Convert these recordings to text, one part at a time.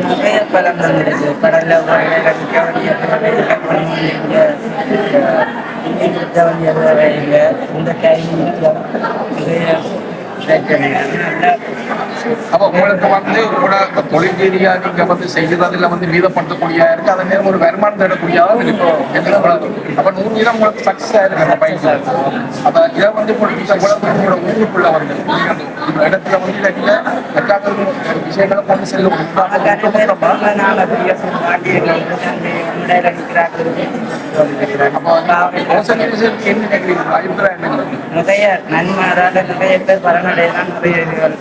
நிறைய பழங்கள் இருக்கு. கடல்ல விற்க வேண்டிய இந்த டைம் அப்போ உங்களுக்கு கூட தொழில் ரீதியாக நீங்க செய்யறதுல மீதப்படுத்தக்கூடிய இருக்கு அதே நேரம் ஒரு வருமானம் தேடக்கூடியதாக இருக்கும். அப்ப 100 வீதம் உங்களுக்கு சக்சஸ் ஆயிருக்கு அந்த பயிற்சி. அப்ப இதை உங்களோட ஊருக்குள்ள இடத்துல இல்ல விஷயங்களை கொண்டு செல்லும். நிறைய நன்மை நிறைய பேர் பலனடையலாம்.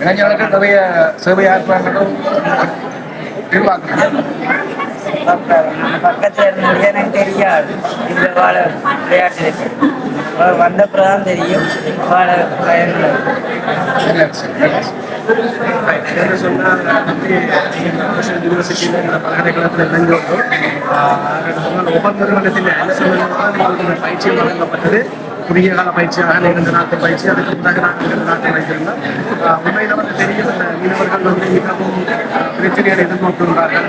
இளைஞர்களுக்கு நிறைய சேவை ஆற்றாங்களும் பக்கத்துல இருந்தது எனக்கு தெரியாது. இந்த வாழ விளையாட்டு வந்த பிறதான் தெரியும். வாழ சொன்னால் யூனிவர்சிட்டியில் பல்கலைக்கழகத்தில் இணைந்து ஒவ்வொரு நிறுவனத்தில் பயிற்சி வழங்கப்பட்டது. குறுகிய கால பயிற்சியாக 2 நாட்கள் பயிற்சி, அதுக்கு முன்னாக நாங்கள் 2 நாட்கள் வைத்திருந்தோம். உண்மையில் தெரியும், இந்த மீனவர்கள் மிகவும் பிரச்சனைகளை எதிர்நோக்குகின்றார்கள்.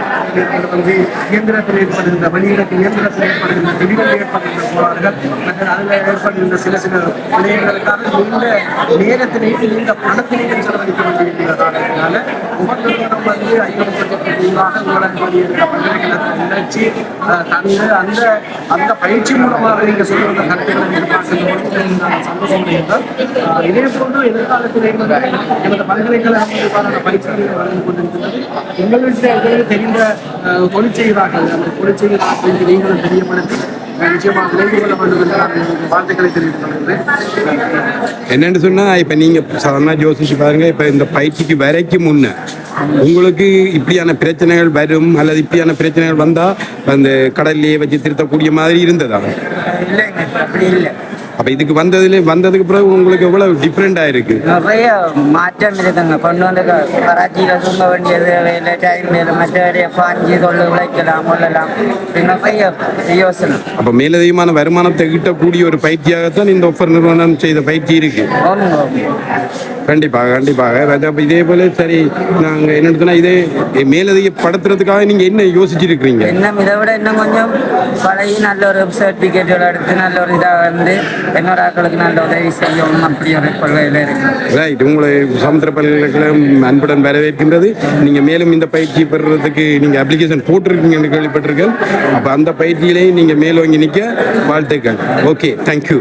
இயந்திரத்தில் ஏற்படுகின்ற வெளியிடத்தில் இயந்திரத்தில் ஏற்படுகின்ற விதிகள் ஏற்படுகின்ற போராடுகள் மற்றும் அதில் ஏற்படுகின்ற சில விடயங்களுக்காக நீண்ட நேரத்திலேயே நீண்ட பணத்திலேயே செலவழிக்க வேண்டியிருக்கிறதால ஒவ்வொரு நிறுவனம் ஐயோகத்திற்குள்ளாக பல்கலைக்கழகத்தை நிகழ்ச்சி தந்து அந்த பயிற்சி மூலமாக நீங்கள் சொல்லுகிற கருத்துக்களை சந்தோஷம் இருந்தால் இதே போன்று எதிர்காலத்தில் எமது பல்கலைக்கழக பயிற்சிகளை வழங்கிக் கொண்டிருக்கிறது. எங்களுக்கு தெரிந்த தொழிற்செய்கிறார்கள். அந்த தொழிற்செய்கிறார்கள் நீங்களும் தெரியப்படுத்தி நிச்சயமாக விளைந்து கொள்ள வேண்டும் என்று நான் வாழ்த்துக்களை தெரிவித்துக் கொள்கிறேன். என்னென்னு சொன்னால், இப்போ நீங்கள் சாதாரண யோசிச்சு பாருங்க, இப்போ இந்த பயிற்சிக்கு வரைக்கும் முன்ன உங்களுக்கு இப்படியான பிரச்சனைகள் வரும் அல்லது இப்படியான பிரச்சனைகள் வந்தால் அந்த கடல்லையே வச்சு திருத்தக்கூடிய மாதிரி இருந்ததா? இல்லைங்க, அப்படி இல்லை. அப்போ இதுக்கு வந்ததுக்கு பிறகு உங்களுக்கு எவ்வளவு டிஃப்ரெண்டாக இருக்கு? நிறைய மாற்றம் இருக்குங்க. கொண்டு வந்து கராச்சியில் தூங்க வேண்டியது வேலை டைம் மற்ற பாஞ்சி தொழில் உழைக்கலாம் கொள்ளலாம். நிறைய யோசனை. அப்போ மேலதிகமான வருமானத்தை ஈட்டக்கூடிய ஒரு பயிற்சியாகத்தான் இந்த ஒஃபர் நிறுவனம் செய்த பயிற்சி இருக்கு. கண்டிப்பாக. இதே போல சரி, நாங்கள் என்ன சொன்னா இதே மேலதிகப்படுத்துறதுக்காக நீங்க என்ன யோசிச்சிருக்கிறீங்க? இதை விட இன்னும் கொஞ்சம் பழகி நல்ல ஒரு சர்டிஃபிகேட்டோட எடுத்து நல்ல ஒரு இதாக வந்து என்னோட ஆட்களுக்கு நல்ல உதவி செய்யணும். அப்படி ஒரு கொள்கையில் இருக்கு. ரைட். உங்களை சமுத்திர பல்கலைக்கழகம் அன்புடன் வரவேற்கின்றது. நீங்க மேலும் இந்த பயிற்சி பெறுறதுக்கு நீங்க அப்ளிகேஷன் போட்டிருக்கீங்கன்னு கேள்விப்பட்டிருக்கேன். அப்போ அந்த பயிற்சியிலையும் நீங்க மேலோங்கி நிற்க வாழ்த்துக்கள். Okay, thank you.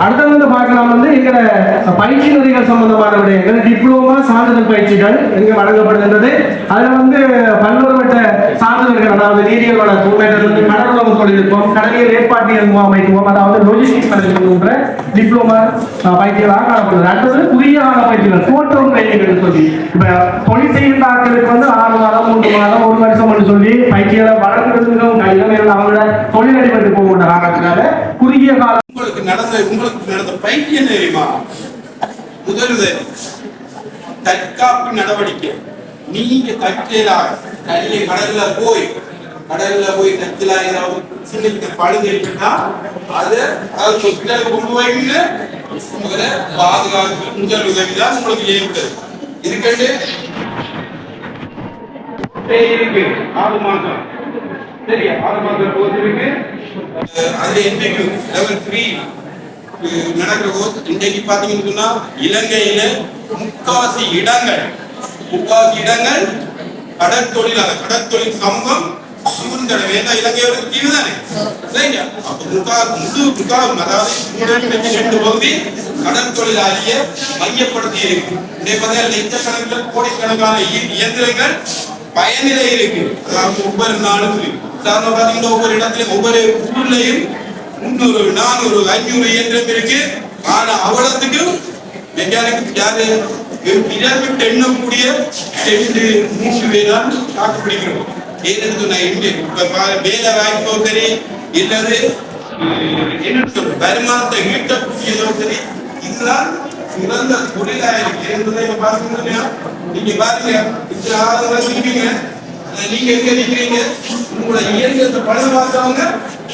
அடுத்தது பார்க்கலாம் எங்களோட பயிற்சி நெறிகள் சம்பந்தமான விடயங்கள், டிப்ளோமா சான்றிதழ் பயிற்சிகள் இங்கே வழங்கப்படுகின்றது. அதில் பல்வேறுபட்ட சான்றிதழ்கள், அதாவது நீரியல் வள துணையிலிருந்து கடலுறவு தொழில்நுட்பம், கடலியல் ஏற்பாட்டியல் முகாமைத்துவம், அதாவது லொஜிஸ்டிக்ஸ் போன்ற டிப்ளோமா பயிற்சிகளாக காணப்படுகிறது. அடுத்தது குறுகிய கால பயிற்சிகள், போட்டோ ட்ரைனிங் சொல்லி இப்போ தொழில் செய்கின்ற ஆட்களுக்கு 6 மாதம் 3 மாதம் 1 வருஷம் சொல்லி பயிற்சிகளை வழங்குறது மிகவும் கடினம். அவங்களோட தொழில் அடிபட்டு போகின்ற காரணத்தினால குறுகிய கால உங்களுக்கு நடந்த பயிற்சி என்ன தெரியுமா? முதல்ல தற்காப்பு நடவடிக்கை. நீங்க கடல்ல போய் கத்திலா ஏதாவது சின்ன பழுதுன்னா அதை கொண்டு போய் பாதுகாப்பு முதல் உதவிதான் உங்களுக்கு ஏற்படுது. இதுக்கண்டு இருக்கு 6 மாதம். சரியா? 6 மாதம் போது இருக்கு. அதுல இன்றைக்கு லெவல் 3 நடக்கிற போது இன்றைக்கு பாத்தீங்கன்னு சொன்னா இலங்கையில முக்காவாசி இடங்கள் கடற்தொழில் சமூகம் இலங்கை ஒரு தீவு தானே. அதாவது பகுதி கடற்தொழிலாளிய மையப்படுத்தி இருக்கு. லட்சக்கணக்கில் கோடிக்கணக்கான இயந்திரங்கள் பயனிலை இருக்கு. அதாவது ஒவ்வொரு நாளும் ஒவ்வொரு இடத்திலும் ஒவ்வொரு ஊர்லயும் 300 400 500 இயந்திரம் இருக்கு. ஆனா அவ்வளவுக்கு மெக்கானிக் யாரு எண்ணக்கூடிய 2-3 பேரால் தாக்கு பிடிக்கிறோம். ஏன்னு வேலை வாய்ப்போ சரி இல்லது என்ன வருமானத்தை ஈட்டக்கூடியதோ சரி, இதுதான் சிறந்த தொழிலாக இருக்கு என்பதை பார்த்தீங்கன்னா நீங்க பாருங்க இந்த ஆளுங்களை இருக்கீங்க நீங்க எங்க நிக்கிறீங்க உங்களோட இயந்திரத்தை பழுது பார்த்தவங்க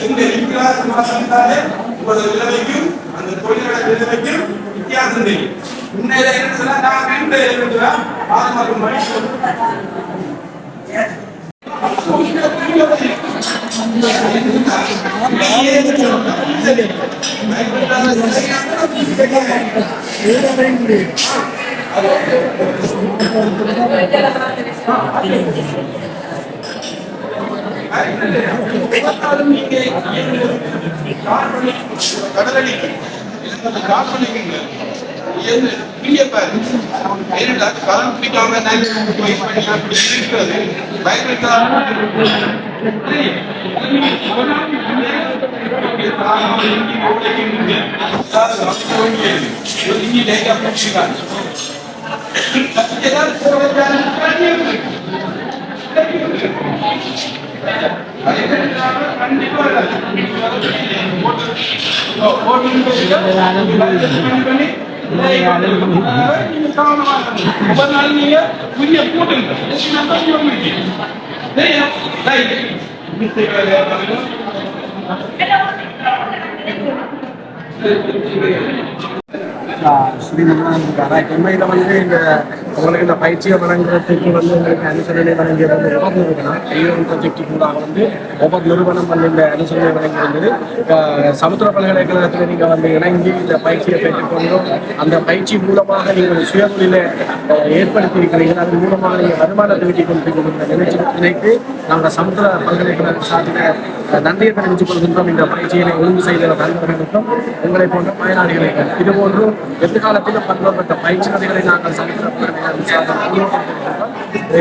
எங்க நிற்கிறாரு பார்த்தாலே உங்களோட நிலைமைக்கும் அந்த தொழிலாளர் நிலைமைக்கும் வித்தியாசம் தெரியும் உண்மையில என்ன நான் வீட்டுல இருக்கிறேன் ஆத்மாக்கும் மணி கடலடி காப்பளிக்குங்க கலன் பிடிக்காம இருக்கிறது உண்மையில வந்து இந்த உங்களுக்கு இந்த பயிற்சியை வழங்குறதுக்கு வந்து உங்களுக்கு அனுசரணை வழங்கிய வந்து ஒவ்வொரு நிறுவனம் ஐயோன் ப்ராஜெக்டுக்குள்ளாக வந்து ஒவ்வொரு நிறுவனம் வந்து இந்த அனுசரணை வழங்கியிருந்தது. சமுத்திர பல்கலைக்கழகத்தில் நீங்கள் வந்து இணங்கி இந்த பயிற்சியை பெற்றுக்கொண்டும் அந்த பயிற்சி மூலமாக நீங்கள் சுயதொழிலை ஏற்படுத்தியிருக்கிறீர்கள். அதன் மூலமாக நீங்கள் வருமானத்தை ஈட்டிக் கொண்டிருக்கின்ற நினைத்து நாங்கள் சமுத்திர பல்கலைக்கழக சார்பில் நன்றியை தெரிவித்துக் கொள்கின்றோம். இந்த பயிற்சியினை ஒழுங்கு செய்த நண்பர்களுக்கும் உங்களை போன்ற பயனாளிகளுக்கும் இதுபோன்று எதிர்காலத்திலும் பல்வேறுபட்ட பயிற்சிகளை நாங்கள் சமுத்திர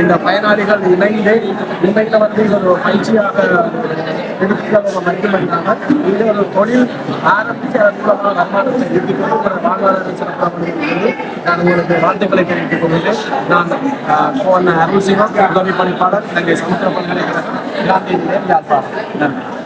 இந்த பயனாளிகள் இணைந்து உண்மையில வந்து இது ஒரு பயிற்சியாக எடுத்துக்கிறவங்க மட்டுமல்லாம இது ஒரு தொழில் ஆரம்பித்து அதன் மூலமாக வருமானத்தை ஈட்டிக் கொண்டு வாழ்வாதார சிறப்பாக நான் உங்களுக்கு வாழ்த்துக்களை தெரிவித்துக் கொண்டு நான் அருள் சிவம் உதவி பணிப்பாளர் இலங்கை சமுத்திர பல்கலைக்கழகம் நன்றி.